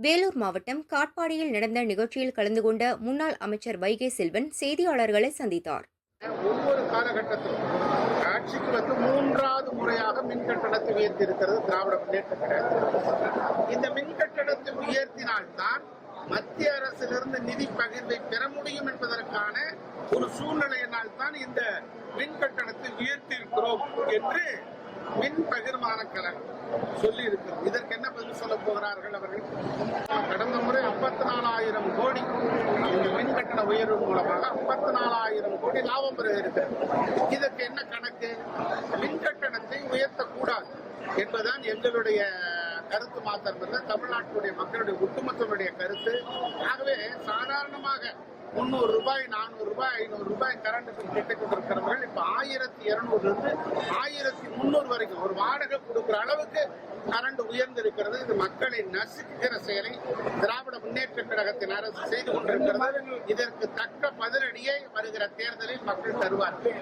வேலூர் மாவட்டம் காட்பாடியில் நடந்த நிகழ்ச்சியில் கலந்து கொண்ட முன்னாள் அமைச்சர் வைகை செல்வன் செய்தியாளர்களை சந்தித்தார். ஒவ்வொரு காலகட்டத்திலும் ஆட்சிக்கு வந்து மூன்றாவது முறையாக மின் கட்டணத்தை உயர்த்தி இருக்கிறது திராவிட முன்னேற்ற கழகம். இந்த மின் கட்டணத்தை உயர்த்தினால்தான் மத்திய அரசிலிருந்து நிதி பகிர்வை பெற முடியும் என்பதற்கான ஒரு சூழ்நிலையினால் தான் இந்த மின் கட்டணத்தை உயர்த்தி இருக்கிறோம் என்று மின் பகிர்மான கழகம் சொல்லி இருக்கிறது. இதற்கு என்ன பதில் சொல்ல போகிறார்கள் அவர்கள்? கடந்த முறை 54,000 கோடி இந்த மின் கட்டண உயர்வு மூலமாக 54,000 கோடி லாபம் பெற இருக்கிறது. இதற்கு என்ன கணக்கு? மின் கட்டணத்தை உயர்த்தக்கூடாது என்பதுதான் எங்களுடைய கருத்து மாத்திரமல்ல, தமிழ்நாட்டுடைய மக்களுடைய ஒட்டுமொத்தனுடைய கருத்து. ஆகவே சாதாரணமாக 300 ரூபாய், 400 ரூபாய், 500 ரூபாய் கரண்ட் பில் கட்டிக் கொண்டிருக்கிறவர்கள் இப்ப 1200 இருந்து 1300 வரைக்கும் ஒரு வாடகை கொடுக்கிற அளவுக்கு கரண்ட் உயர்ந்திருக்கிறது. இது மக்களை நசுக்குகிற செயலை திராவிட முன்னேற்ற கழகத்தின் அரசு செய்து கொண்டிருக்கிறது. இதற்கு தக்க பதிலடியை வருகிற தேர்தலில் மக்கள் தருவார்கள்.